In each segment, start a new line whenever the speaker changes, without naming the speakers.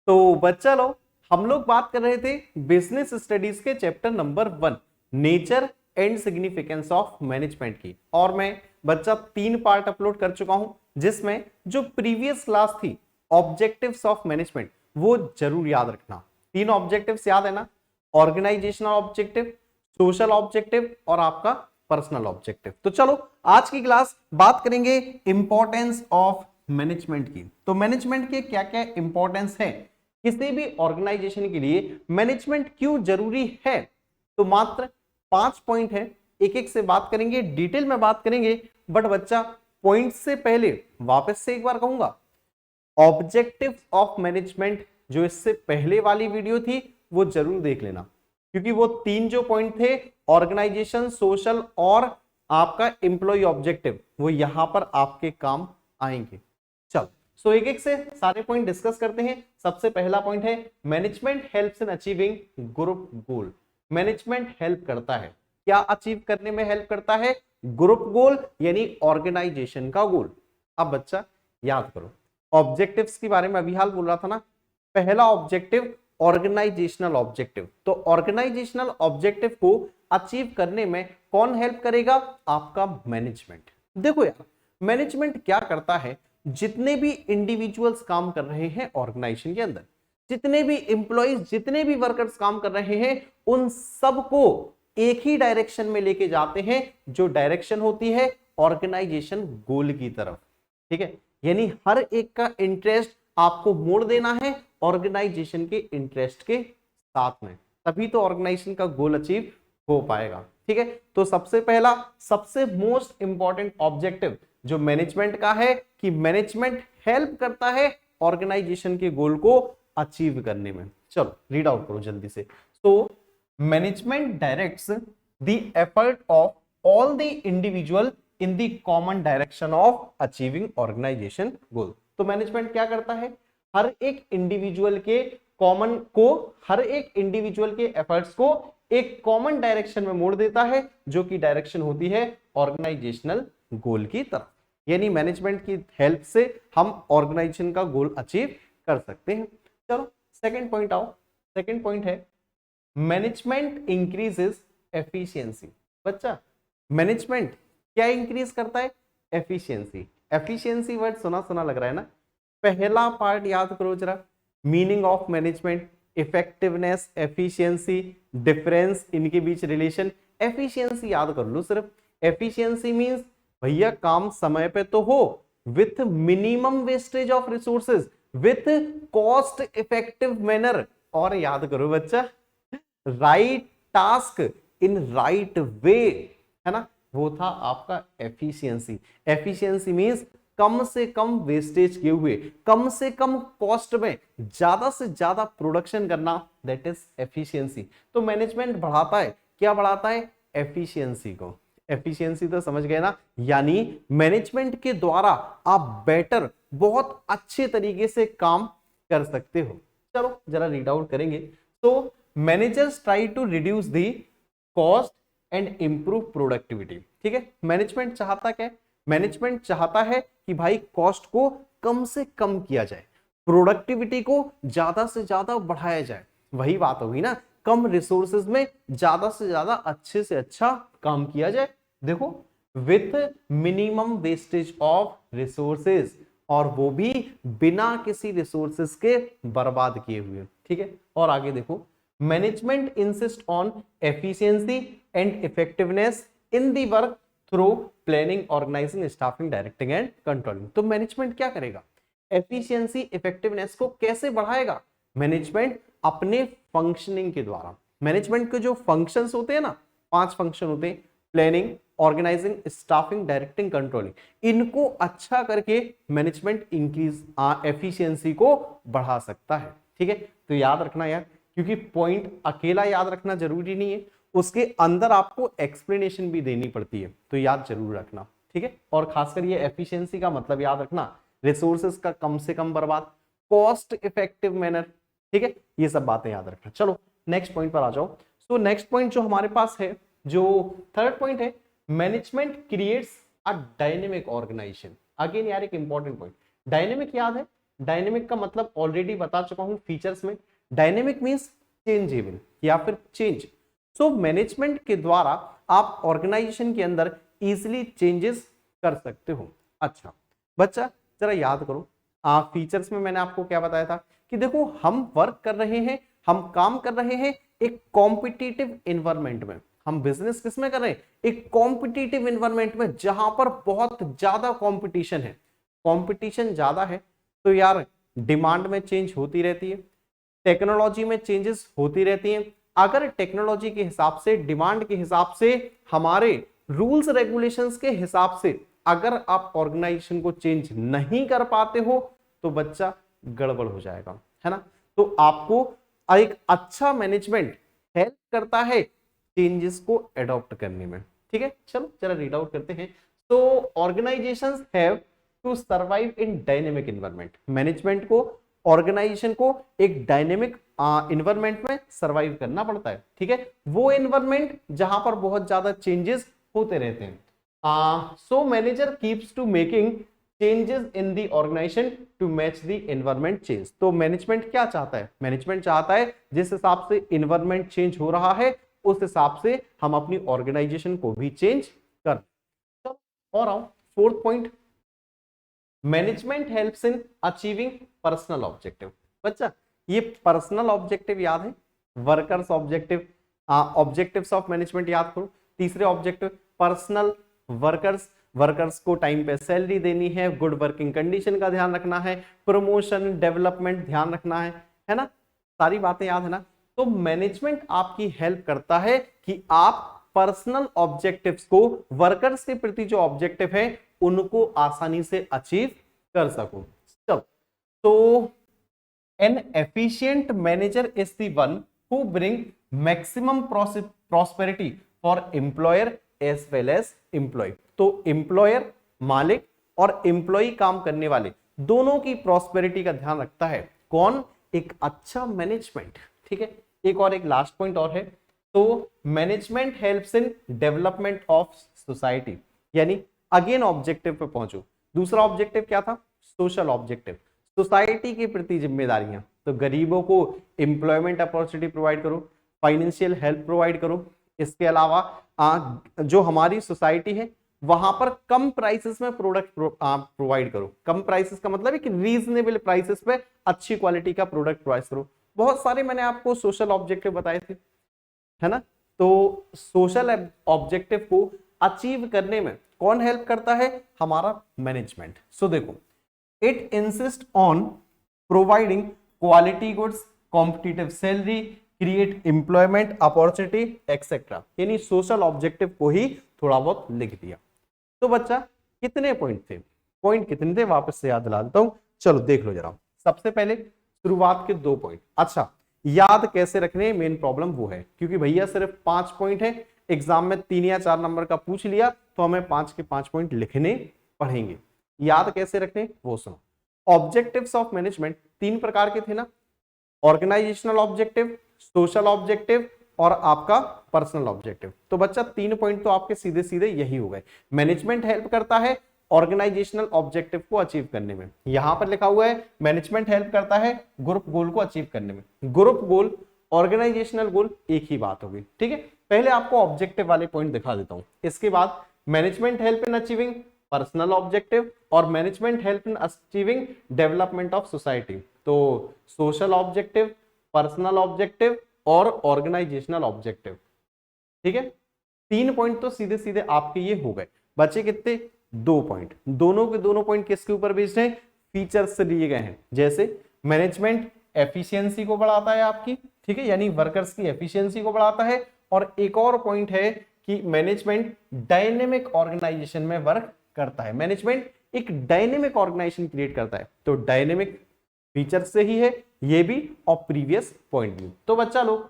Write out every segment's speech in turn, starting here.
तो बच्चा लोग हम लोग बात कर रहे थे बिजनेस स्टडीज के chapter number 1 nature and significance of management की। और मैं बच्चा 3 पार्ट अपलोड कर चुका हूं, जिसमें जो प्रीवियस क्लास थी ऑब्जेक्टिव्स ऑफ मैनेजमेंट वो जरूर याद रखना। 3 ऑब्जेक्टिव्स याद है ना, ऑर्गेनाइजेशनल ऑब्जेक्टिव, सोशल ऑब्जेक्टिव और आपका पर्सनल ऑब्जेक्टिव। तो चलो आज की क्लास बात करेंगे इंपॉर्टेंस ऑफ मैनेजमेंट की। तो मैनेजमेंट के क्या क्या इंपॉर्टेंस है किसी भी ऑर्गेनाइजेशन के लिए, मैनेजमेंट क्यों जरूरी है। तो मात्र 5 पॉइंट है, एक एक से बात करेंगे, डिटेल में बात करेंगे। बट बच्चा पॉइंट से पहले वापस से एक बार कहूंगा, ऑब्जेक्टिव ऑफ मैनेजमेंट जो इससे पहले वाली वीडियो थी वो जरूर देख लेना, क्योंकि वो 3 जो पॉइंट थे ऑर्गेनाइजेशन, सोशल और आपका एम्प्लॉय ऑब्जेक्टिव, वो यहां पर आपके काम आएंगे। चल सो एक एक से सारे पॉइंट डिस्कस करते हैं। सबसे पहला पॉइंट है management helps in achieving group goal. Management help करता है, क्या अचीव करने में हेल्प करता है? ग्रुप गोल यानी ऑर्गेनाइजेशन का गोल। अब बच्चा याद करो, ऑब्जेक्टिव्स के बारे में अभी हाल बोल रहा था ना। पहला ऑब्जेक्टिव ऑर्गेनाइजेशनल ऑब्जेक्टिव। तो ऑर्गेनाइजेशनल ऑब्जेक्टिव को अचीव करने में कौन हेल्प करेगा? आपका मैनेजमेंट। देखो यार, मैनेजमेंट क्या करता है, जितने भी इंडिविजुअल्स काम कर रहे हैं ऑर्गेनाइजेशन के अंदर, जितने भी एम्प्लॉइज, जितने भी वर्कर्स काम कर रहे हैं, उन सबको एक ही डायरेक्शन में लेके जाते हैं, जो डायरेक्शन होती है ऑर्गेनाइजेशन गोल की तरफ। ठीक है, यानी हर एक का इंटरेस्ट आपको मोड़ देना है ऑर्गेनाइजेशन के इंटरेस्ट के साथ में, तभी तो ऑर्गेनाइजेशन का गोल अचीव हो पाएगा। ठीक है, तो सबसे पहला, सबसे मोस्ट इंपॉर्टेंट ऑब्जेक्टिव जो मैनेजमेंट का है कि मैनेजमेंट हेल्प करता है ऑर्गेनाइजेशन के गोल को अचीव करने में। चलो रीड आउट करो जल्दी से। तो management directs the effort of all the individual in the common direction of achieving organisation goal. तो मैनेजमेंट क्या करता है, हर एक इंडिविजुअल के कॉमन को, हर एक इंडिविजुअल के एफर्ट्स को एक कॉमन डायरेक्शन में मोड़ देता है, जो कि डायरेक्शन होती है ऑर्गेनाइजेशनल गोल की तरफ। यानी मैनेजमेंट की हेल्प से हम ऑर्गेनाइजेशन का गोल अचीव कर सकते हैं। चलो सेकंड पॉइंट आओ। सेकंड पॉइंट है मैनेजमेंट इंक्रीजेस एफिशिएंसी। बच्चा मैनेजमेंट क्या इंक्रीज करता है? एफिशिएंसी। एफिशिएंसी वर्ड सुना सुना लग रहा है ना। पहला पार्ट याद करो जरा, meaning of management, effectiveness, efficiency, difference, इनके बीच रिलेशन। एफिशिएंसी याद कर लो सिर्फ। एफिशिएंसी मींस भैया काम समय पे तो हो, with minimum wastage of resources, with cost effective manner. और याद करो बच्चा, right task in right way, है ना, वो था आपका एफिशिएंसी। एफिशिएंसी मींस कम से कम वेस्टेज किए हुए, कम से कम कॉस्ट में ज्यादा से ज्यादा प्रोडक्शन करना, दैट इज एफिशिएंसी। तो मैनेजमेंट बढ़ाता है, क्या बढ़ाता है? एफिशिएंसी को। एफिशिएंसी तो समझ गए ना, यानी मैनेजमेंट के द्वारा आप बेटर, बहुत अच्छे तरीके से काम कर सकते हो। चलो जरा रीड आउट करेंगे। तो managers try to reduce the cost and improve productivity. ठीक है, मैनेजमेंट चाहता क्या है? मैनेजमेंट चाहता है कि भाई कॉस्ट को कम से कम किया जाए, प्रोडक्टिविटी को ज्यादा से ज्यादा बढ़ाया जाए। वही बात होगी ना, कम रिसोर्सेज में ज्यादा से ज्यादा अच्छे से अच्छा काम किया जाए। देखो, with minimum wastage of resources, और वो भी बिना किसी रिसोर्सेज के बर्बाद किए हुए। ठीक है, और आगे देखो, management insist on efficiency and effectiveness in the work through planning, organising, staffing, directing and controlling. तो मैनेजमेंट क्या करेगा? एफिशिएंसी, इफेक्टिवनेस को कैसे बढ़ाएगा? मैनेजमेंट अपने फंक्शनिंग के द्वारा। मैनेजमेंट के जो फंक्शंस होते हैं ना, 5 फंक्शन होते हैं, planning, organising, staffing, directing, controlling, इनको अच्छा करके मैनेजमेंट इंक्रीज एफिशिएंसी को बढ़ा सकता है। ठीक है, तो याद रखना यार, क्योंकि पॉइंट अकेला याद रखना जरूरी नहीं है, उसके अंदर आपको एक्सप्लेनेशन भी देनी पड़ती है, तो याद जरूर रखना। ठीक है, और खासकर ये एफिशिएंसी का मतलब याद रखना, रिसोर्सेज का कम से कम बर्बाद, कॉस्ट इफेक्टिव मैनर। ठीक है, ये सब बातें याद रखना। चलो नेक्स्ट पॉइंट पर आ जाओ। सो नेक्स्ट पॉइंट जो हमारे पास है, जो थर्ड पॉइंट है, management creates a dynamic organisation. Again यार एक इंपॉर्टेंट पॉइंट, डायनेमिक याद है, डायनेमिक का मतलब ऑलरेडी बता चुका हूं फीचर्स में। डायनेमिक मींस चेंजेबल या फिर चेंज। सो मैनेजमेंट के द्वारा आप ऑर्गेनाइजेशन के अंदर इजीली चेंजेस कर सकते हो। अच्छा बच्चा जरा याद करो, फीचर्स में मैंने आपको क्या बताया था कि देखो हम वर्क कर रहे हैं, हम काम कर रहे हैं एक कॉम्पिटिटिव एनवायरनमेंट में। हम बिजनेस किस में कर रहे हैं? एक कॉम्पिटिटिव एनवायरनमेंट में, जहां पर बहुत ज्यादा कंपटीशन है। कंपटीशन ज्यादा है तो यार डिमांड में चेंज होती रहती है, टेक्नोलॉजी में चेंजेस होती रहती हैं। अगर टेक्नोलॉजी के हिसाब से, डिमांड के हिसाब से, हमारे रूल्स रेगुलेशंस के हिसाब से अगर आप ऑर्गेनाइजेशन को चेंज नहीं कर पाते हो तो बच्चा गड़बड़ हो जाएगा, है ना। तो आपको एक अच्छा मैनेजमेंट हेल्प करता है चेंजेस को एडॉप्ट करने में। ठीक है, चलो जरा रीड आउट करते हैं। तो organisations have to survive in dynamic environment. Management को, ऑर्गेनाइजेशन को एक डायनेमिक एनवायरनमेंट में सर्वाइव करना पड़ता है। ठीक है, वो एनवायरनमेंट जहां पर बहुत ज्यादा चेंजेस होते रहते हैं। So manager keeps to making changes in the organisation to match the environment change. तो मैनेजमेंट क्या चाहता है? मैनेजमेंट चाहता है जिस हिसाब से एनवायरनमेंट चेंज हो रहा है उस हिसाब से हम अपनी ऑर्गेनाइजेशन को भी चेंज कर। चलो और आओ fourth point, management helps in achieving personal objective. बच्चा ये पर्सनल ऑब्जेक्टिव याद है, workers objective, objectives of management याद करो। तीसरे ऑब्जेक्टिव पर्सनल, वर्कर्स को टाइम पे सैलरी देनी है, गुड वर्किंग कंडीशन का ध्यान रखना है, प्रमोशन डेवलपमेंट ध्यान रखना है ना, सारी बातें याद है ना। तो मैनेजमेंट आपकी हेल्प करता है कि आप पर्सनल ऑब्जेक्टिव्स को, वर्कर्स के प्रति जो ऑब्जेक्टिव है उनको आसानी से अचीव कर सको। चलो, तो an efficient manager is the one who bring maximum prosperity for employer as well as employ. तो एम्प्लॉयर, मालिक और एम्प्लॉय, काम करने वाले दोनों की प्रॉस्पेरिटी का ध्यान रखता है कौन? एक अच्छा मैनेजमेंट। ठीक है, एक लास्ट पॉइंट और है। तो management helps in development of society, यानी अगेन ऑब्जेक्टिव पे पहुंचो। दूसरा ऑब्जेक्टिव क्या था? सोशल ऑब्जेक्टिव, सोसाइटी के प्रति जिम्मेदारियां। तो गरीबों को एम्प्लॉयमेंट अपॉर्चुनिटी प्रोवाइड करो, फाइनेंशियल हेल्प प्रोवाइड करो। इसके अलावा जो हमारी सोसाइटी है वहां पर कम प्राइसेस में प्रोडक्ट प्रोवाइड करो। कम प्राइसेस का मतलब है कि रीजनेबल प्राइसेस पे अच्छी क्वालिटी का प्रोडक्ट प्रोवाइड करो। बहुत सारे मैंने आपको सोशल ऑब्जेक्टिव बताए थे, है ना। तो सोशल ऑब्जेक्टिव को अचीव करने में कौन हेल्प करता है? हमारा मैनेजमेंट। सो देखो, it insist on providing quality goods, competitive salary, create employment opportunity etcetera. यानी सोशल ऑब्जेक्टिव को ही थोड़ा बहुत लिख दिया। तो बच्चा कितने पॉइंट थे? पॉइंट कितने थे वापस से याद दिला देता हूं, चलो देख लो जरा। सबसे पहले शुरुआत के 2 पॉइंट। अच्छा, याद कैसे रखने, मेन प्रॉब्लम वो है, क्योंकि भैया सिर्फ 5 पॉइंट है, एग्जाम में 3 या 4 नंबर का पूछ लिया तो हमें 5 के 5 पॉइंट लिखने पड़ेंगे। याद कैसे रखने वो सुनो। ऑब्जेक्टिव्स ऑफ मैनेजमेंट 3 प्रकार के थे ना, ऑर्गेनाइजेशनल ऑब्जेक्टिव, सोशल ऑब्जेक्टिव और आपका पर्सनल ऑब्जेक्टिव। तो बच्चा 3 पॉइंट तो आपके सीधे सीधे यही हो गए। मैनेजमेंट हेल्प करता है ऑर्गेनाइजेशनल ऑब्जेक्टिव को अचीव करने में। यहां पर लिखा हुआ है मैनेजमेंट हेल्प करता है ग्रुप गोल को अचीव करने में। ग्रुप गोल, ऑर्गेनाइजेशनल गोल एक ही बात होगी। ठीक है, पहले आपको ऑब्जेक्टिव वाले पॉइंट दिखा देता हूं, इसके बाद management help in achieving personal objective और management help in achieving development of society. तो सोशल ऑब्जेक्टिव, पर्सनल ऑब्जेक्टिव और ऑर्गेनाइजेशनल ऑब्जेक्टिव। ठीक है, 3 पॉइंट तो सीधे सीधे आपके ये हो गए। बचे कितने? 2 पॉइंट। दोनों के दोनों पॉइंट किसके ऊपर बेस्ड हैं? फीचर्स से लिए गए हैं। जैसे मैनेजमेंट एफिशिएंसी को बढ़ाता है आपकी, ठीक है, यानी वर्कर्स की एफिशिएंसी को बढ़ाता है। और एक और पॉइंट है कि मैनेजमेंट डायनेमिक ऑर्गेनाइजेशन में वर्क करता है। मैनेजमेंट एक डायनेमिक ऑर्गेनाइजेशन क्रिएट करता है। तो डायनेमिक फीचर से ही है ये भी और प्रीवियस पॉइंट भी। तो बच्चा लोग,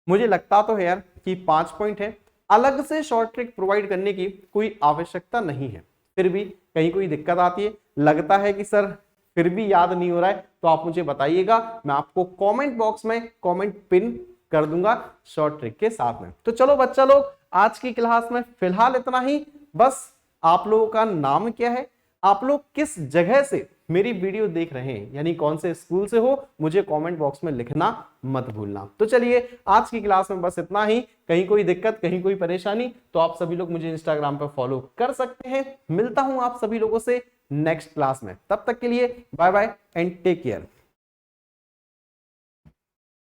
मुझे लगता तो है यार कि 5 पॉइंट है, अलग से शॉर्ट ट्रिक प्रोवाइड करने की कोई आवश्यकता नहीं है। फिर भी कहीं कोई दिक्कत आती है, लगता है कि सर फिर भी याद नहीं हो रहा है, तो आप मुझे बताइएगा, मैं आपको कमेंट बॉक्स में कमेंट पिन कर दूंगा शॉर्ट ट्रिक के साथ में। तो चलो बच्चा लोग, आज की क्लास में फिलहाल इतना ही। बस आप लोगों का नाम क्या है, आप लोग किस जगह से मेरी वीडियो देख रहे हैं, यानी कौन से स्कूल से हो, मुझे कमेंट बॉक्स में लिखना मत भूलना। तो चलिए आज की क्लास में बस इतना ही। कहीं कोई दिक्कत, कहीं कोई परेशानी, तो आप सभी लोग मुझे इंस्टाग्राम पर फॉलो कर सकते हैं। मिलता हूं आप सभी लोगों से नेक्स्ट क्लास में, तब तक के लिए bye bye and take care.